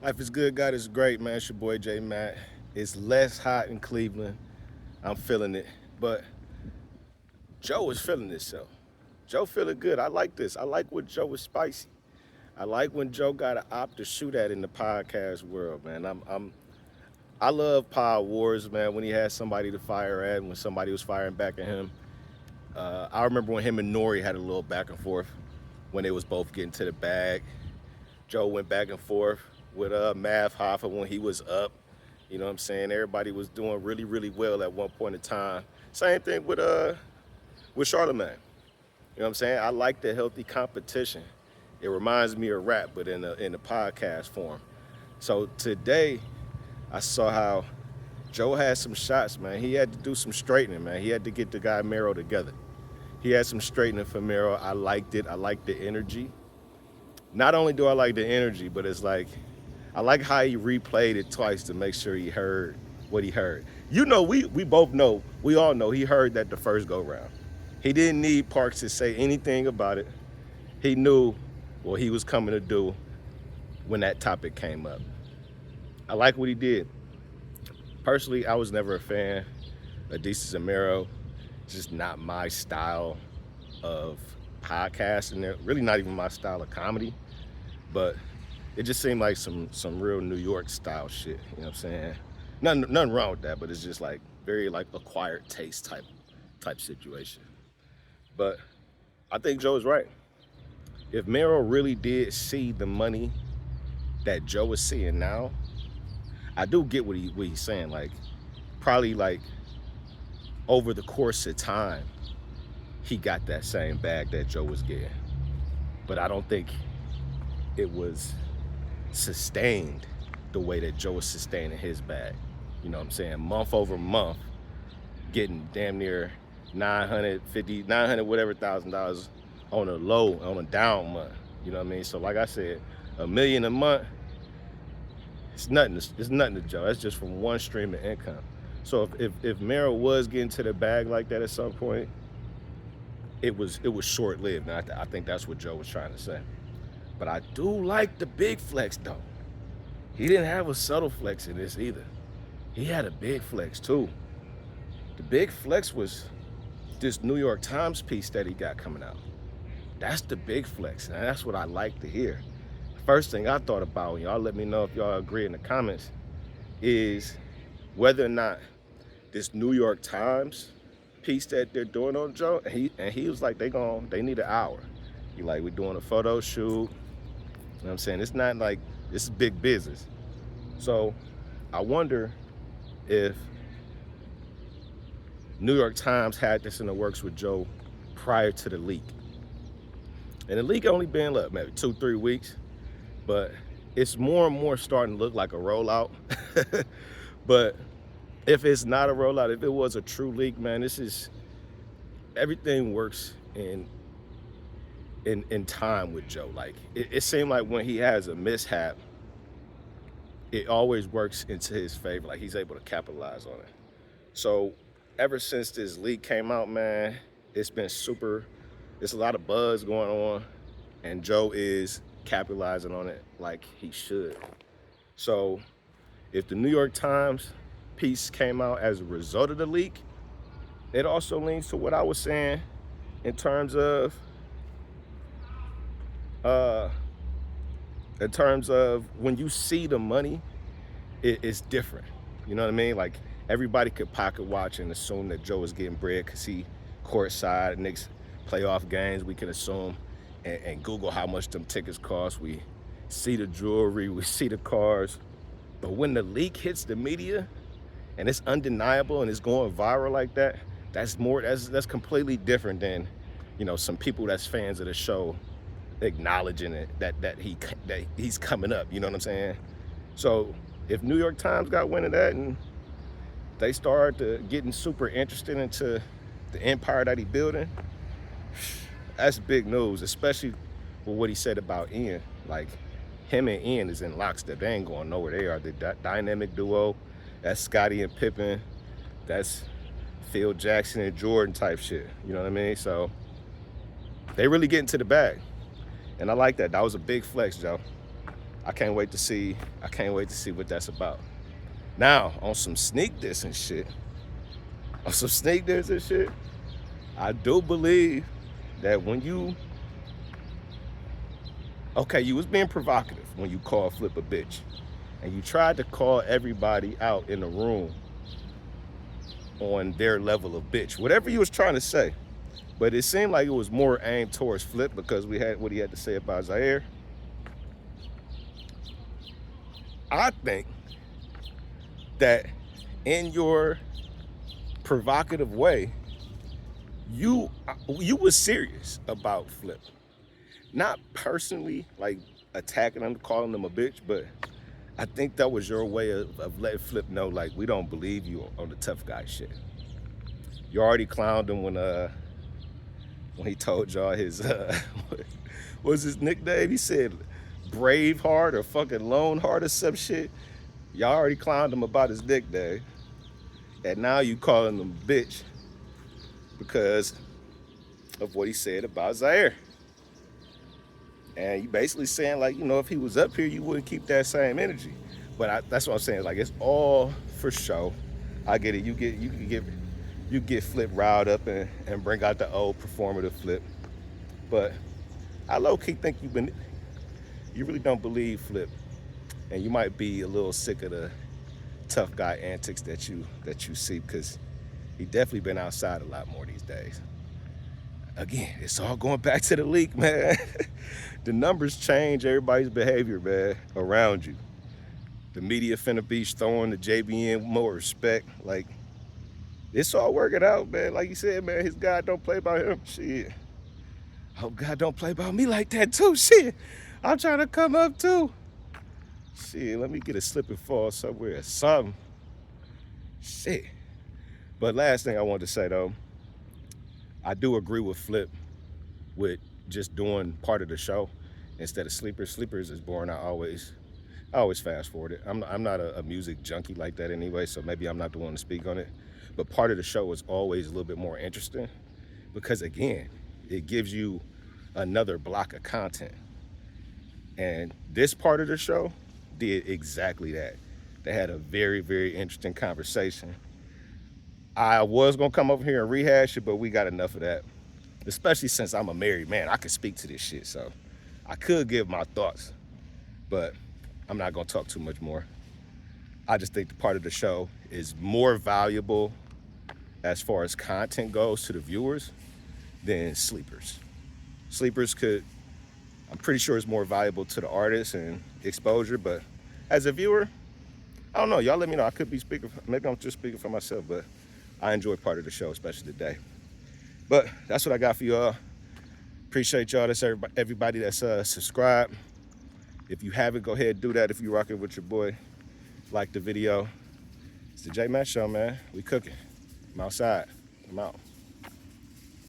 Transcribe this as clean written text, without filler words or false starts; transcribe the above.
Life is good, God is great, man. It's your boy J Matt. It's less hot in Cleveland. I'm feeling it. But Joe is feeling himself. Joe feeling good. I like this. I like when Joe is spicy. I like when Joe got an op to shoot at in the podcast world, man. I love pod wars, man, when he had somebody to fire at, when somebody was firing back at him. I remember when him and Nori had a little back and forth when they was both getting to the bag. Joe went back and forth with Mav Hoffa when he was up. You know what I'm saying? Everybody was doing really, really well at one point in time. Same thing with Charlemagne. You know what I'm saying? I like the healthy competition. It reminds me of rap, but in the podcast form. So today, I saw how Joe had some shots, man. He had to do some straightening, man. He had to get the guy Mero together. He had some straightening for Mero. I liked it. I liked the energy. Not only do I like the energy, but it's like I like how he replayed it twice to make sure he heard what he heard. You know, we both know, we all know he heard that the first go round. He didn't need Parks to say anything about it. He knew what he was coming to do when that topic came up. I like what he did. Personally, I was never a fan of Desus and Mero. It's just not my style of podcast, and they're really not even my style of comedy. But it just seemed like some real New York style shit. You know what I'm saying? Nothing wrong with that, but it's just like very like acquired taste type situation. But I think Joe is right. If Mero really did see the money that Joe is seeing now, I do get what he's saying. Like probably like over the course of time, he got that same bag that Joe was getting. But I don't think it was sustained the way that Joe was sustaining his bag. You know what I'm saying? Month over month, getting damn near 900 whatever $1,000 on a low, on a down month. You know what I mean? So like I said, $1 million a month, it's nothing. It's nothing to Joe. That's just from one stream of income. So if Mero was getting to the bag like that at some point, it was short lived. And I think that's what Joe was trying to say. But I do like the big flex though. He didn't have a subtle flex in this either. He had a big flex too. The big flex was this New York Times piece that he got coming out. That's the big flex, and that's what I like to hear. First thing I thought about, y'all let me know if y'all agree in the comments, is whether or not this New York Times piece that they're doing on Joe, and he was like, they need an hour. He like, we're doing a photo shoot. You know what I'm saying? It's not like, this is big business. So I wonder if New York Times had this in the works with Joe prior to the leak. And the leak only been, maybe 2-3 weeks, but it's more and more starting to look like a rollout. But if it's not a rollout, if it was a true leak, man, everything works in time with Joe. Like it seemed like when he has a mishap, it always works into his favor. Like he's able to capitalize on it. So ever since this leak came out, man, it's been it's a lot of buzz going on, and Joe is capitalizing on it like he should. So if the New York Times piece came out as a result of the leak, it also leans to what I was saying in terms of when you see the money, it's different. You know what I mean? Like everybody could pocket watch and assume that Joe is getting bread because he courtside Knicks playoff games. We can assume and Google how much them tickets cost. We see the jewelry, we see the cars. But when the leak hits the media and it's undeniable and it's going viral like that, that's completely different than, some people that's fans of the show acknowledging it that he's coming up. You know what I'm saying? So if New York Times got wind of that and they started getting super interested into the empire that he's building, that's big news, especially with what he said about Ian. Like him and Ian is in lockstep. They ain't going nowhere. They are the dynamic duo. That's Scottie and Pippen. That's Phil Jackson and Jordan type shit. You know what I mean? So they really get into the bag. And I like that. That was a big flex, Joe. I can't wait to see what that's about. Now, on some sneak diss and shit, I do believe that when you was being provocative when you called Flip a bitch. And you tried to call everybody out in the room on their level of bitch. Whatever you was trying to say. But it seemed like it was more aimed towards Flip because we had what he had to say about Zaire. I think that in your provocative way, you was serious about Flip. Not personally, like attacking him, calling him a bitch, but I think that was your way of letting Flip know, like, we don't believe you on the tough guy shit. You already clowned him when he told y'all his, what was his nickname? He said Braveheart or fucking Loneheart or some shit. Y'all already clowned him about his nickname. And now you calling him a bitch because of what he said about Zaire. And you basically saying, like, if he was up here, you wouldn't keep that same energy. But that's what I'm saying. Like, it's all for show. I get it. You get Flip riled up and bring out the old performative Flip. But I low-key think you really don't believe Flip. And you might be a little sick of the tough guy antics that you see, because he definitely been outside a lot more these days. Again, it's all going back to the leak, man. The numbers change everybody's behavior, man, around you. The media finna be throwing the JBN more respect. Like, it's all working out, man. Like you said, man, his God don't play about him. Shit. I hope God don't play about me like that, too. Shit. I'm trying to come up, too. Shit, let me get a slip and fall somewhere or something. Shit. But last thing I wanted to say, though, I do agree with Flip with just doing part of the show instead of Sleepers. Sleepers is boring. I always fast forward it. I'm not a music junkie like that anyway, so maybe I'm not the one to speak on it. But part of the show is always a little bit more interesting because, again, it gives you another block of content. And this part of the show did exactly that. They had a very, very interesting conversation. I was going to come over here and rehash it, but we got enough of that. Especially since I'm a married man, I can speak to this shit, so I could give my thoughts, but I'm not gonna talk too much more. I just think the part of the show is more valuable as far as content goes to the viewers than Sleepers. Sleepers I'm pretty sure it's more valuable to the artists and exposure, but as a viewer, I don't know, y'all let me know. I could be speaking, maybe I'm just speaking for myself, but I enjoy part of the show, especially today. But that's what I got for y'all. Appreciate y'all. That's everybody that's subscribed. If you haven't, go ahead and do that. If you're rocking with your boy, like the video. It's the J Matt Show, man. We cooking. I'm outside. I'm out.